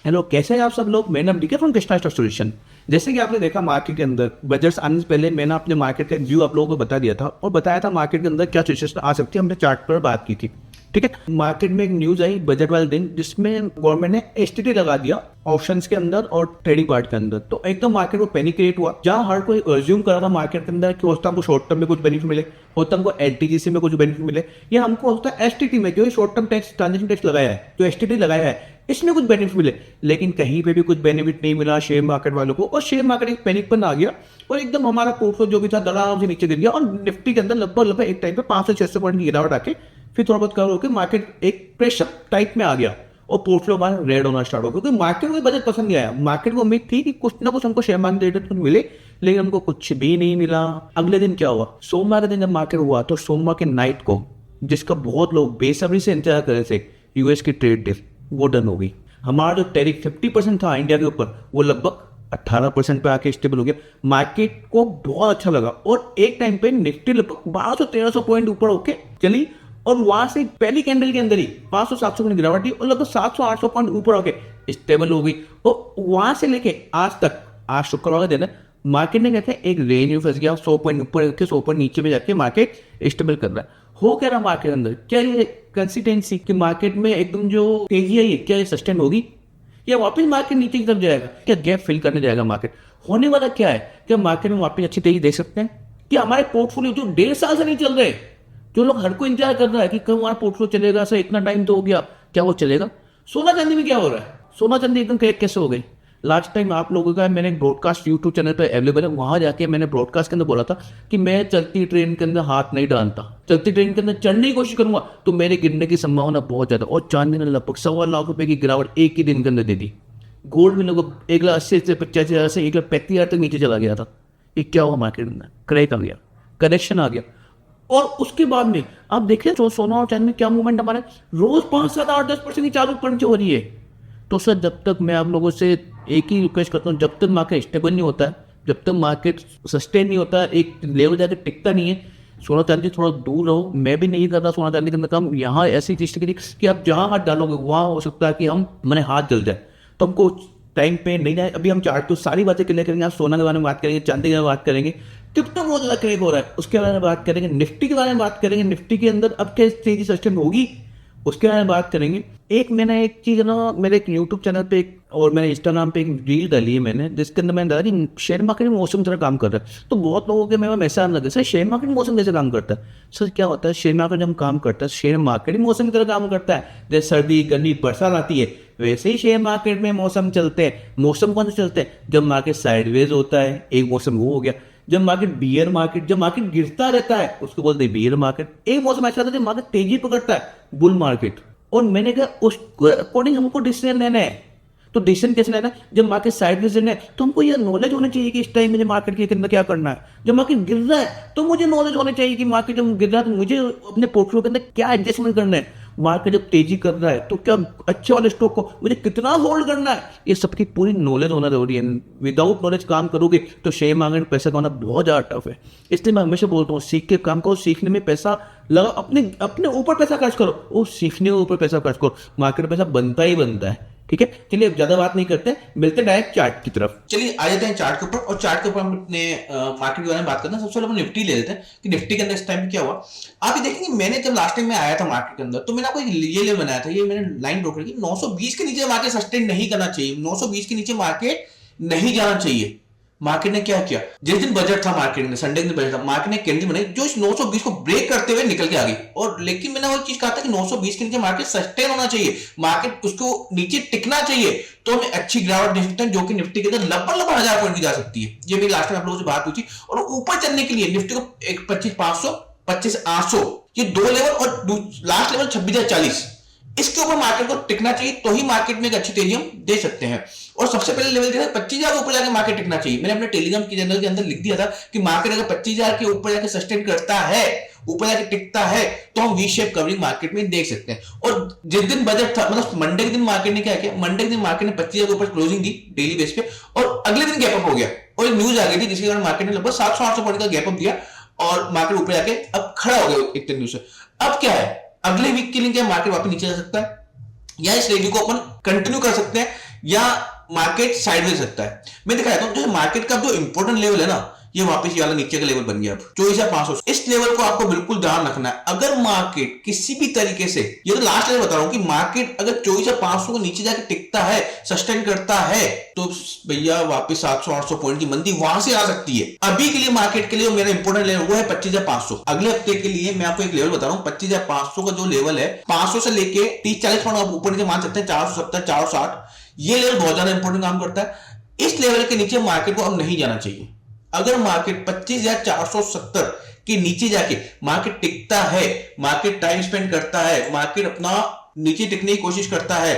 Hello, कैसे हैं आप सब लोग। मेरा नाम DK from Krishna stock solution. जैसे कि आपने देखा मार्केट के अंदर बजट्स आने से पहले मैंने अपने मार्केट का व्यू आप लोगों को बता दिया था और बताया था मार्केट के अंदर क्या सिचुएशन आ सकती है। हमने चार्ट पर बात की थी, ठीक है। मार्केट में एक न्यूज आई बजट वाले दिन जिसमें गवर्नमेंट ने एसटीटी लगा दिया ऑप्शंस के अंदर और ट्रेडिंग पार्ट के अंदर। तो एकदम मार्केट को पैनिक क्रिएट हुआ, जहां हर कोई अज्यूम कर रहा था मार्केट के अंदर कि होता हमको शॉर्ट टर्म में कुछ बेनिफिट मिले, होता हमको एलटीजीसी में कुछ बेनिफिट मिले, या हमको होता है एसटीटी में जो short term tax transaction tax लगाया है, जो एसटीटी लगाया है इसमें कुछ बेनिफिट मिले। लेकिन कहीं पे भी कुछ बेनिफिट नहीं मिला शेयर मार्केट वालों को, और शेयर मार्केट एक पैनिक पर आ गया और एकदम हमारा पोर्टफोलियो जो भी था धड़ाम से नीचे गिर गया। और निफ्टी के अंदर लगभग एक टाइम पे 500 600 पॉइंट की गिरावट आके फिर थोड़ा बहुत कवर होकर मार्केट एक प्रेशर टाइप में आ गया और पोर्टफोलियो हमारा रेड होना स्टार्ट हो गया, क्योंकि मार्केट को बजट पसंद नहीं आया। मार्केट को उम्मीद थी कि कुछ ना कुछ हमको शेयर मार्केट रिटर्न मिले, लेकिन हमको कुछ भी नहीं मिला। अगले दिन क्या हुआ, सोमवार के दिन जब मार्केट हुआ तो सोमवार के नाइट को, जिसका बहुत लोग बेसब्री से इंतजार कर रहे थे, यूएस की ट्रेड डील वो डन हो गई। हमारा जो टैरिफ 50% था इंडिया के ऊपर वो लगभग 18% पे आके स्टेबल हो गया। मार्केट को बहुत अच्छा लगा और एक टाइम पे निफ्टी लगभग 1200-1300 पॉइंट ऊपर होके चली और वहां से पहली कैंडल के अंदर ही 500-700 पॉइंट गिरावट थी और लगभग 700-800 पॉइंट ऊपर होके स्टेबल हो गई। और वहां से लेके आज तक, आज शुक्रवार का दिन है, मार्केट ने कहते हैं एक रेंज में फंस गया, 100 पॉइंट ऊपर के 100 पॉइंट नीचे में जाके मार्केट स्टेबल कर रहा है। हो क्या रहा मार्केट के अंदर, क्या ये कंसिस्टेंसी कि मार्केट में एकदम जो तेजी है क्या ये सस्टेन होगी या वापस मार्केट नीचे की तरफ जाएगा, क्या गैप फिल करने जाएगा मार्केट। होने वाला क्या है, क्या मार्केट में वापस अच्छी तेजी दे सकते हैं कि हमारे पोर्टफोलियो जो 1.5 साल से नहीं चल रहे, जो लोग हर को इंतजार कर रहा है कि कब हमारा पोर्टफोलियो चलेगा, सर इतना टाइम तो हो गया, क्या वो चलेगा। सोना चांदी में क्या हो रहा है, सोना चांदी एकदम कैसे हो गई। लास्ट टाइम आप लोगों का मैंने ब्रॉडकास्ट यूट्यूब चैनल पर अवेलेबल है, वहां जाके मैंने ब्रॉडकास्ट के अंदर बोला था कि मैं चलती ट्रेन के अंदर हाथ नहीं डालता, चलती ट्रेन के अंदर चढ़ने की कोशिश करूंगा तो मेरे गिरने की संभावना बहुत ज्यादा। और चांदी ने लगभग 1.25 लाख रुपए की गिरावट एक ही दिन के अंदर दे दी। गोल्ड में लगभग 1,80,000 से 85,000 से 1,35,000 तक नीचे चला गया था। ये क्या हुआ मार्केट में, क्रैक आ गया, करेक्शन आ गया। और उसके बाद में आप देखिए तो सोना और चांदी में क्या मूवमेंट हमारे रोज 5 7 8 10% की चालू ऊपर हो रही है। तो सर जब तक मैं आप लोगों से एक ही रिक्वेस्ट करता हूँ, जब तक मार्केट स्टेबल नहीं होता है, जब तक मार्केट सस्टेन नहीं होता है, एक लेवल जाकर टिकता नहीं है, सोना चांदी थोड़ा दूर रहो। मैं भी नहीं करता सोना चांदी के अंदर काम। यहाँ ऐसी चीज कि आप जहाँ हाथ डालोगे वहाँ हो सकता है कि हम मैंने हाथ जल जाए, तो हमको टाइम पे नहीं जाए। अभी हम चार्ट तो सारी बातें क्लियर करेंगे, आप सोना के बारे में बात करेंगे, चांदी के बारे में बात करेंगे, कितना बहुत ज्यादा क्रेक हो रहा है उसके बारे में बात करेंगे, निफ्टी के बारे में बात करेंगे, निफ्टी के अंदर अब क्या तेजी सस्टेन होगी उसके बारे में बात करेंगे। मैंने एक चीज ना मेरे एक यूट्यूब चैनल पे और मैंने इंस्टाग्राम पे एक रील डाली है मैंने, जिसके अंदर मैंने डाला कि शेयर मार्केट में मौसम तरह काम कर रहा है। तो बहुत लोगों के मेरे मैसेज आने लगे, सर शेयर मार्केट में मौसम कैसे काम करता है। सर क्या होता है, शेयर मार्केट जब हम काम करता है, शेयर मार्केट ही मौसम की तरह काम करता है। जैसे सर्दी गर्मी बरसात आती है वैसे ही शेयर मार्केट में मौसम चलते हैं। मौसम कौन से चलते हैं, जब मार्केट साइडवेज होता है, एक मौसम वो हो गया। जब मार्केट बियर मार्केट, जब मार्केट गिरता रहता है उसको बोलते हैं बियर मार्केट। एक मौसम ऐसा था जब मार्केट तेजी पकड़ता है, बुल मार्केट। और मैंने कहा उसको अकॉर्डिंग हमको डिसीजन लेना है। तो डिसीजन कैसे लेना है, जब मार्केट साइडवेज लेना है तो हमको यह नॉलेज होना चाहिए कि इस टाइम में मार्केट के अंदर क्या करना है। जब मार्केट गिर रहा है तो मुझे नॉलेज होना चाहिए कि मार्केट जब गिर रहा है तो मुझे अपने पोर्टफोलियो के अंदर क्या एडजस्टमेंट करना है। मार्केट जब तेजी कर रहा है तो क्या अच्छे वाले स्टॉक को मुझे कितना होल्ड करना है, ये सबकी पूरी नॉलेज होना जरूरी है। विदाउट नॉलेज काम करोगे तो शेयर मार्केट में पैसा कमाना बहुत ज्यादा टफ है। इसलिए मैं हमेशा बोलता हूँ सीख के काम करो, सीखने में पैसा लगा, अपने ऊपर पैसा खर्च करो, वो सीखने के ऊपर पैसा खर्च करो, मार्केट में पैसा बनता ही बनता है। ठीक है, चलिए अब ज्यादा बात नहीं करते, मिलते डायरेक्ट चार्ट की तरफ। चलिए आ जाते हैं चार्ट के ऊपर। और चार्ट के ऊपर हम अपने मार्केट के बारे में बात करते हैं। सबसे पहले हम निफ्टी ले लेते हैं कि निफ्टी के अंदर इस टाइम क्या हुआ। आप ये देखेंगे, मैंने जब लास्ट टाइम में आया था मार्केट के अंदर तो मैंने आपको ये लेवल बनाया था, ये मैंने लाइन ड्रॉ करी 920 के नीचे मार्केट सस्टेन नहीं करना चाहिए, 920 के नीचे मार्केट नहीं जाना चाहिए। मार्केट ने क्या किया, जिस दिन बजट था मार्केट में, संडे के दिन बजट था, मार्केट ने कैंडल बनाई जो इस 920 को ब्रेक करते हुए निकल के आ गई। और लेकिन मैंने वो चीज कहा था कि 920 के नीचे मार्केट सस्टेन होना चाहिए, मार्केट उसको नीचे टिकना चाहिए, तो हमें अच्छी गिरावट देख सकते हैं जो कि निफ्टी के अंदर लगभग 1000 पॉइंट की जा सकती है। ये मेरी लास्ट टाइम आप लोगों से बात हुई थी। और ऊपर चलने के लिए निफ्टी को 25,500 25,800 ये दो लेवल और लास्ट लेवल 26,040 इसके ऊपर मार्केट को टिकना चाहिए, तो ही मार्केट में एक अच्छी तेजी हम दे सकते हैं। और सबसे पहले लेवल देखा 25,000 के ऊपर जाकर मार्केट टिकना चाहिए। मैंने अपने टेलीग्राम के चैनल के अंदर लिख दिया था कि मार्केट अगर 25,000 के ऊपर जाकर सस्टेन करता है, ऊपर जाकर टिकता है, तो हम वी शेप कवरिंग मार्केट में देख सकते हैं। और जिस दिन बजट था, मतलब मंडे के दिन मार्केट ने क्या किया, मंडे के दिन मार्केट ने 25,000 के ऊपर क्लोजिंग दी डेली बेस पे, और अगले दिन गैप अप हो गया और एक न्यूज आ गई थी जिसके कारण मार्केट ने लगभग 700-800 पॉइंट का गैप अप दिया और मार्केट ऊपर जाके अब खड़ा हो गया एक न्यूज से। अब क्या है, अगले वीक के लिए क्या मार्केट वापस नीचे जा सकता है या इस रैली को अपन कंटिन्यू कर सकते हैं या मार्केट साइडवेज सकता है। मैं दिखाता हूं, जैसे मार्केट का जो इंपॉर्टेंट लेवल है ना, ये वापस ये वाला नीचे का लेवल बन गया अब 24,500। इस लेवल को आपको बिल्कुल ध्यान रखना है। अगर मार्केट किसी भी तरीके से, ये तो लास्ट लेवल बता रहा हूं कि मार्केट अगर 24,500 को नीचे जाके टिकता है, सस्टेन करता है, तो भैया वापस 700-800 पॉइंट की मंदी वहां से आ सकती है। अभी के लिए मार्केट के लिए मेरा इंपॉर्टेंट लेवल वो है 25,500। अगले हफ्ते के लिए मैं आपको एक लेवल बता रहा हूं, 25,500 का जो लेवल है, 500 से लेके 30-40 पॉइंट आप ऊपर नीचे मान सकते हैं, 470, 460, ये लेवल बहुत ज्यादा इंपॉर्टेंट काम करता है। इस लेवल के नीचे मार्केट को अब नहीं जाना चाहिए। अगर मार्केट 25,470 के नीचे जाके मार्केट टिकता है, मार्केट टाइम स्पेंड करता है, मार्केट अपना नीचे टिकने की कोशिश करता है,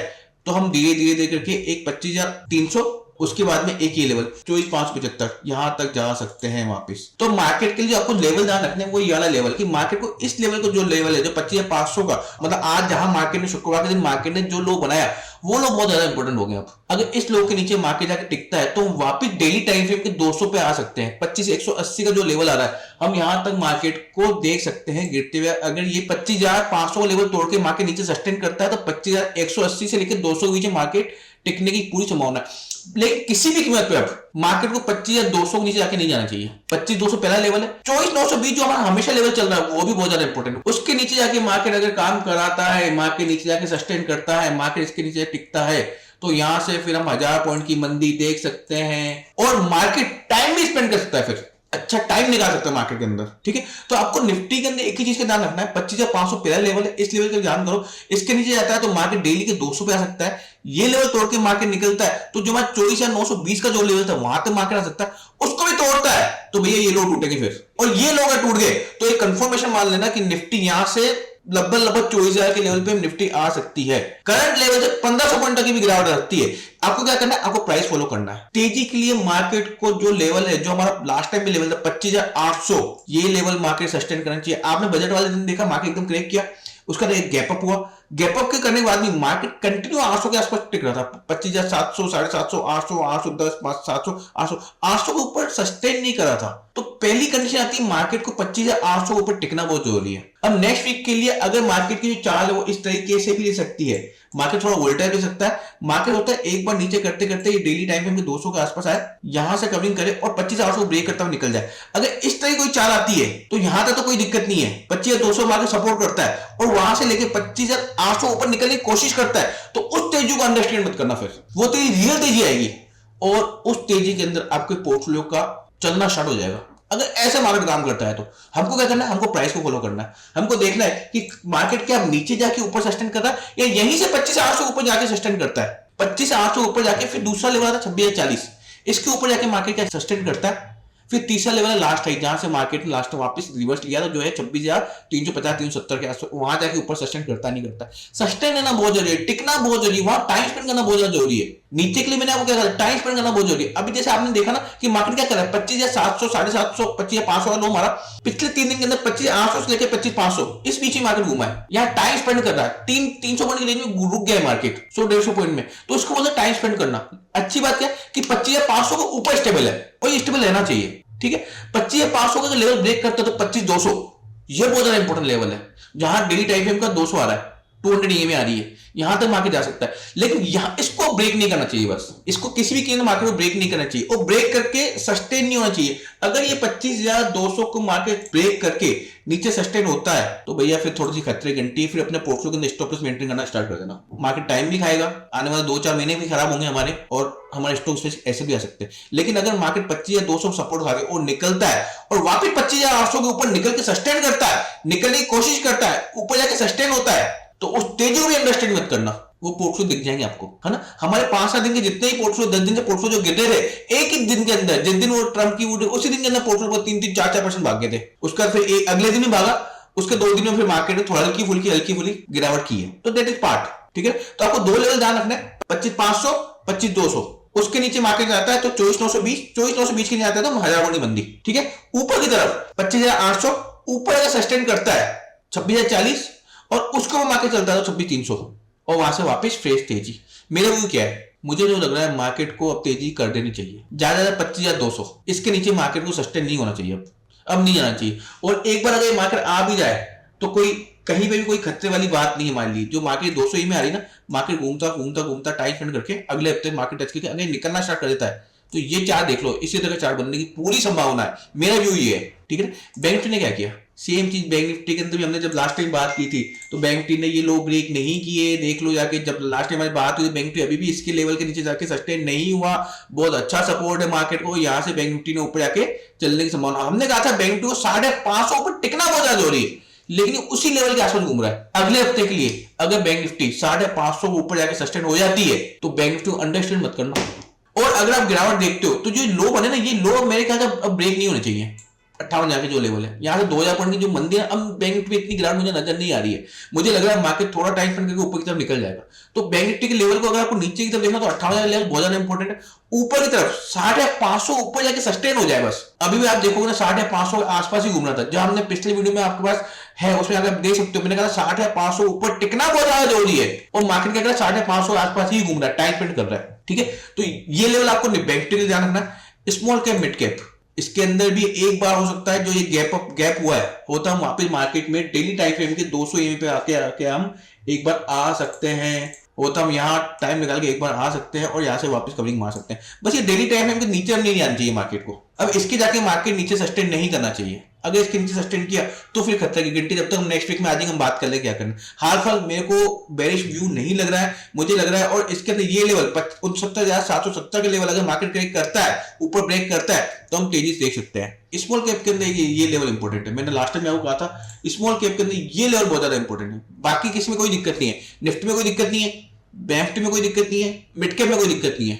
तो हम धीरे धीरे करके एक 25,300, उसके बाद में एक ही लेवल 24,575 यहां तक जा सकते हैं वापस। तो मार्केट के लिए आपको लेवल ध्यान रखने वो ये वाला लेवल, कि मार्केट को इस लेवल को जो लेवल है जो 25,500 का, मतलब आज जहां मार्केट ने शुक्रवार के दिन मार्केट ने जो लो बनाया, वो लोग बहुत ज्यादा इंपॉर्टेंट हो गए। अब अगर इस लो के नीचे मार्केट जाकर टिकता है तो वापस डेली टाइम फ्रेम के 200 पे आ सकते हैं। 25,180 का जो लेवल आ रहा है, हम यहां तक मार्केट को देख सकते हैं गिरते हुए। अगर ये 25,500 का लेवल तोड़ के मार्केट नीचे सस्टेन करता है तो 25,180 से लेकर 200 के बीच मार्केट टिकने की पूरी संभावना है। लेकिन किसी भी कीमत पे अब मार्केट को 25,200 के नीचे जाके नहीं जाना चाहिए। 25,200 पहला लेवल है। 24,920 जो हमारा हमेशा लेवल चल रहा है वो भी बहुत ज्यादा इंपॉर्टेंट है। उसके नीचे जाके मार्केट अगर काम कराता है, मार्केट नीचे जाके सस्टेन करता है, मार्केट इसके नीचे टिकता है, तो यहां से फिर हम 1000 पॉइंट की मंदी देख सकते हैं और मार्केट टाइम भी स्पेंड कर सकता है, फिर अच्छा टाइम निकाल सकता है मार्केट के अंदर। ठीक है, तो आपको निफ्टी के अंदर एक ही चीज का ध्यान रखना है, 25,500 पहला लेवल है, इस लेवल का ध्यान करो। इसके नीचे जाता है तो मार्केट डेली के 200 पे आ सकता है। ये लेवल तोड़ के मार्केट निकलता है तो जो हमारा 24,920 का जो लेवल था वहां तक मार्केट आ सकता है, उसको भी तोड़ता है तो भैया ये लो टूटेंगे फिर, और ये लो अगर टूट गए तो एक कंफर्मेशन मान लेना कि निफ्टी यहां से लगभग 24,000 के लेवल पे निफ्टी आ सकती है। करंट लेवल से 1500 पॉइंट तक की भी गिरावट आ सकती है। आपको क्या करना है, आपको प्राइस फॉलो करना है। तेजी के लिए मार्केट को जो लेवल है, जो हमारा लास्ट टाइम भी लेवल था 25,800, ये लेवल मार्केट सस्टेन करना चाहिए। आपने बजट वाले दिन देखा मार्केट एकदम क्रैक किया, उसका एक गैप अप हुआ, गैप अप के करने के बाद भी मार्केट कंटिन्यू 800 के आसपास टिक रहा था। 25,700, 750, 800, 810, 700, 800, 800 के ऊपर सस्टेन नहीं करा था। तो पहली कंडीशन आती है मार्केट को 25,800 के ऊपर टिकना बहुत जरूरी है। अब नेक्स्ट वीक के लिए अगर मार्केट की जो चाल है वो इस तरीके से भी ले सकती है, मार्केट थोड़ा वोल्टाइल हो सकता है। मार्केट होता है एक बार नीचे करते करते ये डेली टाइम फ्रेम में 200 के आसपास आए, यहां से कवरिंग करे और 25,800 को ब्रेक करता हुआ निकल जाए। अगर इस तरह कोई चाल आती है तो यहां तक तो कोई दिक्कत नहीं है, 25,200 मार्केट सपोर्ट करता है और वहां से लेके 25,800 ऊपर निकलने की कोशिश करता है, तो उस तेजी को अंडरस्टैंड मत करना, फिर वो तेजी रियल तेजी आएगी और उस तेजी के अंदर आपके पोर्टफोलियो का चलना स्टार्ट हो जाएगा। अगर ऐसे मार्केट काम करता है तो हमको क्या करना है, हमको प्राइस को फॉलो करना है। हमको देखना है कि मार्केट क्या नीचे जाके ऊपर सस्टेन कर रहा है या यहीं से 25,800 ऊपर जाके सस्टेन करता है। 25,800 ऊपर जाके फिर दूसरा लेवल आता है 26,040, इसके ऊपर जाके मार्केट क्या सस्टेन करता है। फिर तीसरा लेवल है लास्ट हाई, जहां से मार्केट ने लास्ट वापस रिवर्स लिया था, जो है 26,350, 370 के आसपास, वहां जाके ऊपर सस्टेन करता नहीं करता। सस्टेन करना बहुत जरूरी है, टिकना बहुत जरूरी है, वहां टाइम स्पेंड करना बहुत ज्यादा जरूरी है। नीचे के लिए मैंने आपको क्या कहा, टाइम स्पेंड करना बहुत जरूरी है। अभी जैसे आपने देखा ना कि मार्केट क्या कर रहा है, 25,700, 750, 25,500 का लो हमारा पिछले 3 दिन के अंदर 25,800 से लेकर 25,500 इस बीच में मार्केट घूमा है। यहाँ टाइम स्पेंड कर रहा है, 300 पॉइंट की रेंज में रुक गया है मार्केट, 100-150 पॉइंट में, तो उसको बोलते टाइम स्पेंड करना। अच्छी बात क्या कि 25,500 को ऊपर स्टेबल है और ये स्टेबल रहना चाहिए। ठीक है, 25,500 का लेवल ब्रेक करता है तो 25,200, ये बहुत ज्यादा इंपॉर्टेंट लेवल है, जहां डेली टाइम फ्रेम का 200 आ रहा है, 200 EMA आ रही है, यहां तक मार्केट जा सकता है। लेकिन यहां इसको ब्रेक नहीं करना चाहिए, बस इसको किसी भी कीमत मार्केट को ब्रेक नहीं करना चाहिए और ब्रेक करके सस्टेन नहीं होना चाहिए। अगर ये 25,200 को मार्केट ब्रेक करके नीचे सस्टेन होता है तो भैया फिर थोड़ी सी खतरे घंटी, फिर अपने पोर्टफोलियो के अंदर स्टॉप लॉस मेंटेन करना स्टार्ट कर देना। मार्केट टाइम भी खाएगा, आने वाले 2-4 महीने भी खराब होंगे हमारे और हमारे स्टॉक ऐसे भी आ सकते हैं। लेकिन अगर मार्केट 25,200 सपोर्ट खा के और निकलता है और वापस 25,800 के ऊपर निकल के सस्टेन करता है, निकलने की कोशिश करता है, ऊपर जाके सस्टेन होता है, तो उस तेजी को भी अंडरस्टैंड मत करना, वो पोर्टफोलियो दिख जाएंगे आपको, है ना। हमारे 5-7 दिन के जितने ही पोर्टफोलियो, 10 दिन के पोर्टफोलियो जो गिरे थे, एक ही दिन के अंदर, जिस दिन वो ट्रम्प की उसी दिन के अंदर पोर्टफोलियो 3-3, 4-4% भाग गए थे। उसका फिर अगले दिन ही भागा, उसके 2 दिन में फिर मार्केट में थोड़ा हल्की फुल्की गिरावट की है। तो दैट इज पार्ट। ठीक है, तो आपको 2 लेवल ध्यान रखना है, 25,500, 25,200, उसके नीचे मार्केट जाता है तो 24,920 के नीचे आता है तो 1000 पॉइंट की मंदी। ठीक है, ऊपर की तरफ 25,800 ऊपर अगर सस्टेन करता है 26,040 और उसको मार्केट चलता है तो 26,300 और वहां से वापस फ्रेश तेजी। मेरा व्यू क्या है, मुझे जो लग रहा है मार्केट को अब तेजी कर देनी चाहिए, ज्यादा 25,200 इसके नीचे मार्केट को सस्टेन नहीं होना चाहिए, अब नहीं जाना चाहिए। और एक बार अगर मार्केट आ भी जाए तो कोई कहीं पे भी कोई खतरे वाली बात नहीं है। मान ली जो मार्केट 200 में आ रही ना, मार्केट घूमता घूमता घूमता टाइम स्पेंड करके अगले हफ्ते मार्केट टच करके अगर निकलना स्टार्ट कर देता है, तो ये चार्ट देख लो, इसी तरह का चार्ट बनने की पूरी संभावना है। मेरा व्यू ये है, ठीक है। बैंक निफ्टी ने क्या किया, सेम चीज बैंक निफ्टी के अंदर भी हमने जब लास्ट टाइम बात की थी, तो बैंक निफ्टी ने ये लो ब्रेक नहीं किए। देख लो जाके, जब लास्ट टाइम हमारी बात हुई, बैंक निफ्टी अभी भी इसके लेवल के नीचे जाके सस्टेन नहीं हुआ। बहुत अच्छा सपोर्ट है मार्केट को, यहाँ से बैंक निफ्टी ने ऊपर जाके चलने की संभावना। हमने कहा था बैंक निफ्टी को 550 पर टिकना बहुत ज्यादा जरूरी है, लेकिन उसी लेवल के आसपास घूम रहा है। अगले हफ्ते के लिए अगर बैंक निफ्टी 550 के ऊपर जाके सस्टेन हो जाती है, तो बैंक निफ्टी को अंडरस्टैंड मत करना। और अगर आप गिरावट देखते हो, तो जो लो बने ना, ये लो मेरे ख्याल से अब ब्रेक नहीं होने चाहिए। 58 जाके जो लेवल है, यहाँ से 2000 पॉइंट की जो मंदी है, अब बैंक निफ्टी इतनी गिरावट मुझे नजर नहीं आ रही है। मुझे लग रहा है मार्केट थोड़ा टाइम स्पेंड करके ऊपर की तरफ निकल जाएगा। तो बैंक निफ्टी के लेवल को अगर आपको नीचे की तरफ देखना, तो 58,000 लेवल बहुत ज्यादा इंपॉर्टेंट है। ऊपर की तरफ 550 ऊपर जाके सस्टेन हो जाए बस। अभी भी आप देखोगे ना, 550 के आसपास ही घूम रहा था। जो हमने पिछले वीडियो में आपके पास है, उसमें अगर देख सकते हो, मैंने कहा 550 ऊपर टिकना बहुत ज्यादा जरूरी है, और मार्केट क्या कर रहा है, 550 के आसपास ही घूम रहा है, टाइम स्पेंड कर रहा है, ठीक है। तो ये लेवल आपको बैंक निफ्टी के ध्यान रखना है। स्मॉल कैप, मिड कैप, इसके अंदर भी एक बार हो सकता है जो ये गैप हुआ है, होता है वापस मार्केट में डेली टाइम फ्रेम के 200 EM पे आके हम एक बार आ सकते हैं। होता हम यहाँ टाइम निकाल के एक बार आ सकते हैं और यहाँ से वापस कवरिंग मार सकते हैं। बस ये डेली टाइम फ्रेम के नीचे हम नहीं आना चाहिए मार्केट को। अब इसके जाके मार्केट नीचे सस्टेन नहीं करना चाहिए। अगर इसके नीचे सस्टेन किया तो फिर खतरे की गिनती। जब तक हम नेक्स्ट वीक में आ जाएंगे, हम बात कर ले क्या करना। हाल फिलहाल मेरे को बेरिश व्यू नहीं लग रहा है, मुझे लग रहा है। और इसके अंदर ये लेवल 69,770 के लेवल अगर मार्केट ब्रेक करता है, ऊपर ब्रेक करता है, तो हम तेजी से देख सकते हैं। स्मॉल कैप के अंदर ये लेवल इंपॉर्टेंट है। मैंने लास्ट टाइम आपको कहा था, स्मॉल कैप के अंदर ये लेवल बहुत ज्यादा इंपॉर्टेंट है। बाकी किसी में कोई दिक्कत नहीं है, निफ्टी में कोई दिक्कत नहीं है, बैंक निफ्टी में कोई दिक्कत नहीं है, मिड कैप में कोई दिक्कत नहीं है।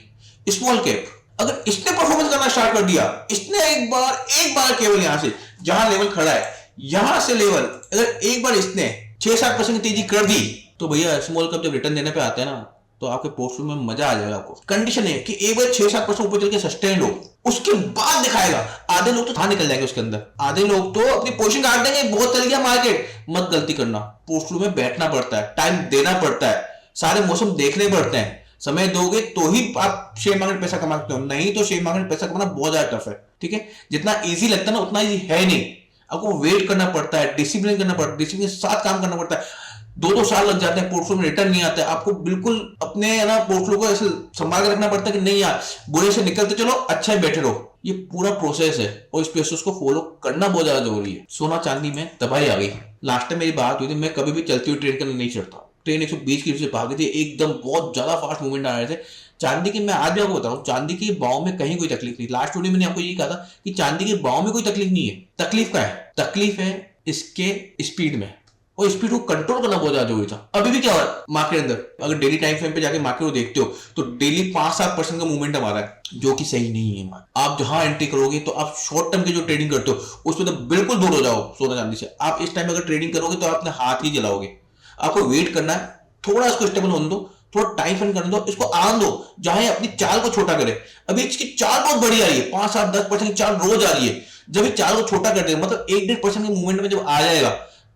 स्मॉल कैप अगर इसने परफॉर्मेंस करना स्टार्ट कर दिया, इसने एक बार केवल यहां से जहां लेवल खड़ा है, यहां से लेवल अगर एक बार इसने 6-7% की तेजी कर दी, तो भैया स्मॉल कैप जब रिटर्न देने पे आते हैं ना, तो आपके पोर्टफोलियो में मजा आ जाएगा। आपको कंडीशन है कि एक बार 6-7% ऊपर चल के सस्टेन हो, उसके बाद दिखाएगा। आधे लोग तो था निकल जाएंगे उसके अंदर, आधे लोग तो अपनी पोजीशन काट देंगे, बहुत चल गया मार्केट। मत गलती करना, पोर्टफोलियो में बैठना पड़ता है, टाइम देना पड़ता है, सारे मौसम देखने पड़ते हैं। समय दोगे तो ही आप शेयर मार्केट पैसा कमा सकते हो, नहीं तो शेयर मार्केट पैसा कमाना बहुत ज्यादा टफ है, ठीक है। जितना इजी लगता है ना, उतना इजी है नहीं। आपको वेट करना पड़ता है, डिसिप्लिन करना पड़ता है, डिसिप्लिन के साथ काम करना पड़ता है। 2-2 साल लग जाते हैं, पोर्टफोलियो में रिटर्न नहीं आता है। आपको बिल्कुल अपने ना पोर्टफोलियो को ऐसे संभाल के रखना पड़ता है कि नहीं यार, बुरे से निकलते चलो, अच्छा ही बैठे रहो। ये पूरा प्रोसेस है और इस प्रोसेस को फॉलो करना बहुत ज्यादा जरूरी है। सोना चांदी में तबाही आ गई। लास्ट टाइम मेरी बात हुई थी, मैं कभी भी चलती हुई ट्रेड करने नहीं चढ़ता। ट्रेन 120 की से भागी थी, एकदम बहुत ज्यादा फास्ट मूवमेंट आ रहे थे। चांदी की मैं आज भी आपको बता रहा हूँ, चांदी के भाव में कहीं कोई तकलीफ नहीं। लास्ट वीडियो में मैंने आपको ये कहा था कि चांदी के भाव में कोई तकलीफ नहीं है। तकलीफ क्या है? तकलीफ है इसके स्पीड में, और स्पीड को कंट्रोल करना बहुत ज्यादा जरूरी था। अभी भी क्या हो रहा है मार्केट अंदर, अगर डेली टाइम फ्रेम पे जाके मार्केट को देखते हो, तो डेली 5-7% का मूवमेंट आ रहा है, जो कि सही नहीं है। आप जहां एंट्री करोगे, तो आप शॉर्ट टर्म की जो ट्रेडिंग करते हो, उसमें तो बिल्कुल दूर हो जाओ सोना चांदी से। आप इस टाइम अगर ट्रेडिंग करोगे, तो आप अपने हाथ ही जलाओगे। आपको वेट करना है, थोड़ा इसको स्टेबल होने दो, थोड़ा टाइम स्पेंड करने दो, इसको आराम दो, जहां अपनी चाल को छोटा करे। अभी इसकी चाल बहुत बड़ी आ रही है, 5-7-10% की चाल रोज आ रही है। जब इस चाल को छोटा कर देगा, मतलब 1-1.5% के मूवमेंट में जब आ जाएगा,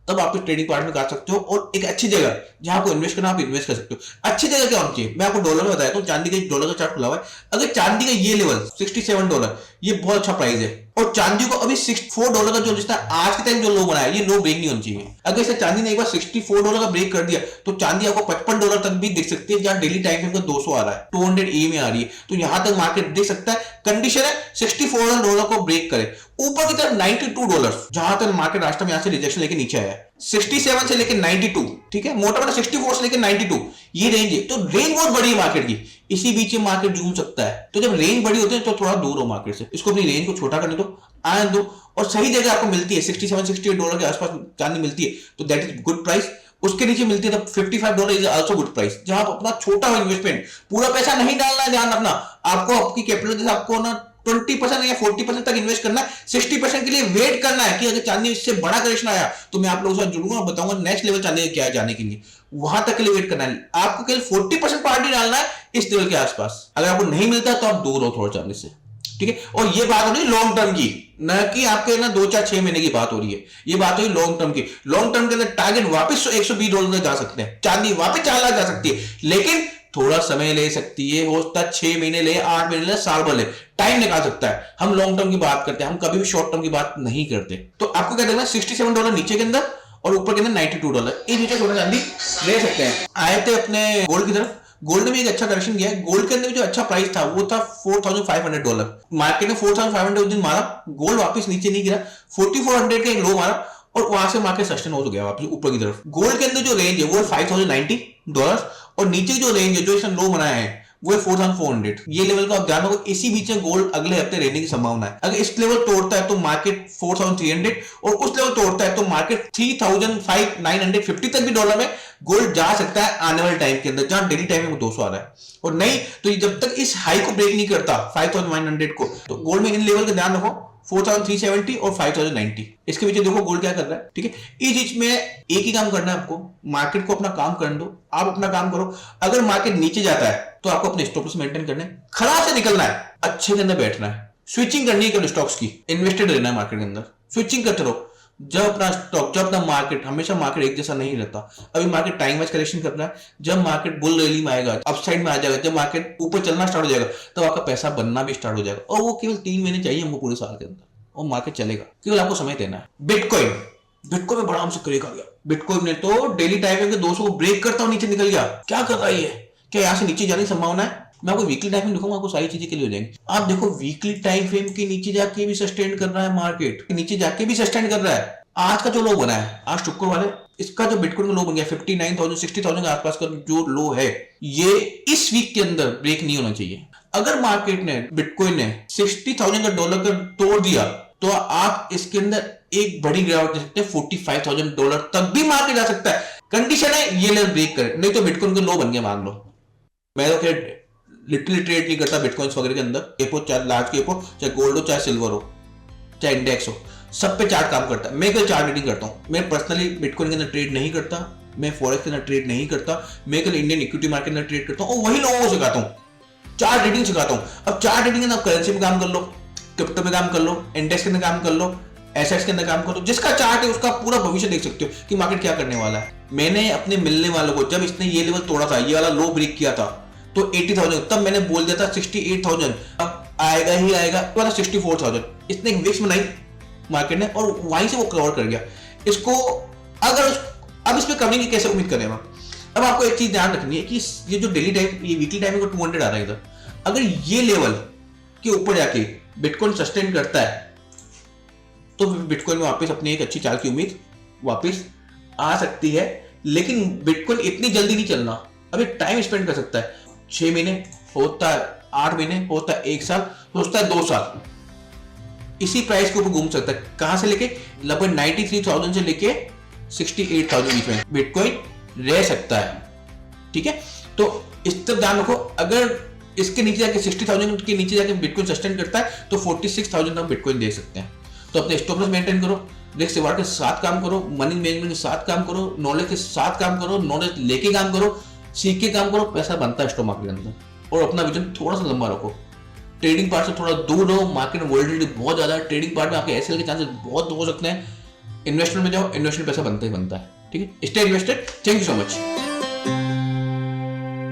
तब आप ट्रेडिंग पार्ट में कर सकते हो। और एक अच्छी जगह जहां आपको इन्वेस्ट करना, आप इन्वेस्ट कर सकते हो। अच्छी जगह क्या होनी चाहिए, मैं आपको डॉलर में बताया हूं। चांदी का डॉलर का चार्ट खुला हुआ है। अगर चांदी का ये लेवल $67, ये बहुत अच्छा प्राइस है। और चांदी को अभी $64 का जो जिसने आज के टाइम जो लो बनाया, ये लो ब्रेक नहीं होनी चाहिए। अगर इसे चांदी ने एक बार $64 का ब्रेक कर दिया, तो चांदी आपको $55 तक भी दिख सकती है, जहां डेली टाइम फ्रेम का 200 आ रहा है, 200 EM में आ रही है। तो यहां तक मार्केट देख सकता है। कंडीशन है $64 को ब्रेक करे, ऊपर की तरफ $92, जहां तक मार्केट लास्ट टाइम यहां से रिजेक्शन लेके नीचे आया है। 67 से लेके 92, ठीक है, मोटा मोटा 64 से लेके 92, ये रेंज है। तो रेंज बहुत बड़ी है मार्केट की, इसी बीच में मार्केट घूम सकता है। तो जब रेंज बड़ी होती है, तो थोड़ा दूर हो मार्केट से, इसको अपनी रेंज को छोटा करने दो, आने दो, और सही जगह आपको मिलती है। $67-68 के आसपास चांदी मिलती है, तो दैट इज गुड प्राइस। उसके नीचे मिलती है तो $55 इज आल्सो गुड प्राइस, जहां आप अपना छोटा इन्वेस्टमेंट, पूरा पैसा नहीं डालना है, ध्यान रखना। आपको आपकी कैपिटल जैसे आपको ना 20% या 40% तक इन्वेस्ट करना है। 60% के लिए वेट करना है कि अगर चांदी इससे बड़ा करेक्शन आया, तो मैं आप लोगों के साथ जुड़ूंगा और बताऊंगा नेक्स्ट लेवल चांदी क्या है जाने के लिए। वहां तक के लिए वेट करना है। आपको केवल 40% पार्टी डालना है इस लेवल के आसपास। अगर आपको नहीं मिलता, तो आप दूर हो थोड़ा चांदी से, ठीक है। और ये बात हो रही है लॉन्ग टर्म की, न कि आपके ना 2-4-6 महीने की बात हो रही है। ये बात हुई लॉन्ग टर्म की। लॉन्ग टर्म के अंदर टारगेट वापस $120 तक जा सकते हैं, चांदी वापस 4 लाख जा सकती है, लेकिन थोड़ा समय ले सकती है। हो सकता है 6 महीने ले, 8 महीने ले, साल भर ले, टाइम निकाल सकता है। हम लॉन्ग टर्म की बात करते हैं, हम कभी भी शॉर्ट टर्म की बात नहीं करते। तो आपको क्या देखना है, $67 नीचे के अंदर और ऊपर के अंदर $92। इस बीच में सोना चांदी ले सकते हैं। आए थे अपने गोल्ड की तरफ। गोल्ड में भी एक अच्छा करेक्शन किया है। गोल्ड के अंदर जो अच्छा प्राइस था वो था $4,500। मार्केट ने 4,500 उस दिन मारा, गोल्ड वापस नीचे नहीं गिरा, 4,400 का एक लो मारा और वहां से मार्केट सस्टेन हो गया वापस ऊपर की तरफ। गोल्ड के अंदर जो रेंज है वो $5,090 और नीचे जो रेंज है जो इसने लो बनाया है वो है 4,400। ये लेवल को आप ध्यान रखो, इसी बीच में गोल्ड अगले हफ्ते रहने की संभावना है। अगर इस लेवल तोड़ता है तो मार्केट 4,300 और उस लेवल तोड़ता है तो मार्केट 3,950 तक भी डॉलर में गोल्ड जा सकता है आने वाले टाइम के अंदर, जहां डेली टाइम में वो 200 आ रहा है। और नहीं तो जब तक इस हाई को ब्रेक नहीं करता 5,900 को, तो गोल्ड में इन लेवल का ध्यान रखो 4,370 और 5,090। इसके पीछे देखो गोल्ड क्या कर रहा है। ठीक है, इस बीच में एक ही काम करना है आपको, मार्केट को अपना काम करने दो, आप अपना काम करो। अगर मार्केट नीचे जाता है तो आपको अपने स्टॉप लॉस मेंटेन करने, खराब से निकलना है, अच्छे के अंदर बैठना है, स्विचिंग करनी है स्टॉक्स की, इन्वेस्टेड रहना है मार्केट के अंदर, स्विचिंग करते रहो। जब अपना स्टॉक, जब अपना मार्केट, हमेशा मार्केट एक जैसा नहीं रहता। अभी मार्केट टाइम वाइज करेक्शन कर रहा है, जब मार्केट बुल रैली में आएगा, अपसाइड में आ जाएगा, जब मार्केट ऊपर चलना स्टार्ट हो जाएगा तो आपका पैसा बनना भी स्टार्ट हो जाएगा। और वो केवल 3 महीने चाहिए हमको पूरे साल के अंदर, और मार्केट चलेगा, केवल आपको समय देना है। बिटकॉइन में बड़ा हमसे क्रेक आ गया। बिटकॉइन ने तो डेली टाइम में 200 को ब्रेक करता हुआ नीचे निकल गया। क्या कर रहा है ये? क्या यहाँ से नीचे जाने की संभावना है? मैं आपको वीकली टाइम फ्रेम दिखाऊंगा, आपको सारी चीजें क्लियर हो जाएंगी। आप देखो वीकली टाइम फ्रेम के नीचे जाके भी सस्टेन कर रहा है, मार्केट नीचे जाके भी सस्टेन कर रहा है। आज का जो लो बना है, आज शुक्रवार है, इसका जो बिटकॉइन का लो बन गया 59,000 60,000 के आसपास का जो लो है, ये इस वीक के अंदर ब्रेक नहीं होना चाहिए। अगर मार्केट ने, बिटकॉइन ने $60,000 का डॉलर का तोड़ दिया तो आप इसके अंदर एक बड़ी गिरावट दे सकते हैं, $45,000 तक भी मार्केट जा सकता है। कंडीशन है ये लेवल ब्रेक करे, नहीं तो बिटकॉइन का लो बन गया मान लो। मैं तो खैर लिटरली ट्रेड नहीं करता बिटकॉइंस वगैरह के अंदर, कैप हो चाहे लार्ज कैप हो, चाहे गोल्ड हो, चाहे सिल्वर हो, चाहे इंडेक्स हो, सब पे चार्ट काम करता है। मैं कल चार्ट रीडिंग करता हूँ। मैं पर्सनली बिटकॉइन के अंदर ट्रेड नहीं करता, मैं फॉरेक्स के अंदर ट्रेड नहीं करता, मैं कल इंडियन इक्विटी मार्केट के अंदर ट्रेड करता हूँ और वही लोगों को सिखाता हूँ, चार्ट रीडिंग सिखाता हूँ। अब चार्ट रीडिंग के अंदर करेंसी में काम कर लो, क्रिप्टो में काम कर लो, इंडेक्स के अंदर काम कर लो, एसेट्स के अंदर काम करो। जिसका चार्ट है उसका पूरा भविष्य देख सकते हो कि मार्केट क्या करने वाला है। मैंने अपने मिलने वालों को, जब इसने ये लेवल तोड़ा था, ये वाला लो ब्रेक किया था तो 80,000, तब मैंने बोल दिया था 68,000 अब आएगा ही आएगा, तो 64,000। इसने एक विक्स बनाई मार्केट ने और वहीं से वो कवर कर गया इसको। अगर अब इस पे कवरिंग की कैसे उम्मीद करेगा? अब आपको एक चीज ध्यान रखनी है कि ये जो डेली टाइम, ये वीकली टाइम को 200 आ रहा है इधर, अगर ये लेवल के ऊपर जाके बिटकॉइन सस्टेन करता है तो बिटकॉइन में वापस अपनी एक अच्छी चाल की उम्मीद वापस आ सकती है। लेकिन बिटकॉइन इतनी जल्दी नहीं चलना, अभी टाइम स्पेंड कर सकता है। 6 महीने होता है, 8 महीने होता है, 1 साल होता है, 2 साल इसी प्राइस के ऊपर घूम सकता है। कहां से लेके लगभग 93,000 से लेके 68,000 बीच में बिटकॉइन रह सकता है। ठीक है, तो इस तरफ ध्यान रखो। अगर इसके नीचे जाके 60,000 के नीचे जाके बिटकॉइन सस्टेन करता है तो 46,000 हम बिटकॉइन दे सकते हैं। तो अपने स्टॉप लॉस मेंटेन करो, रिस्क रिवार्ड के साथ काम करो, मनी मैनेजमेंट के साथ काम करो, नॉलेज के साथ काम करो, नॉलेज लेके काम करो, सीख के काम करो। पैसा बनता है स्टॉक मार्केट के अंदर। और अपना विजन थोड़ा सा लंबा रखो, ट्रेडिंग पार्ट से थोड़ा दूर रहो। मार्केट में वोलेटिलिटी बहुत ज्यादा है, ट्रेडिंग पार्ट में आपके एसएल के चांसेस बहुत हो सकते हैं। इन्वेस्टमेंट में जाओ, इन्वेस्टमेंट पैसा बनता ही बनता है। ठीक है, stay invested. Thank you so much.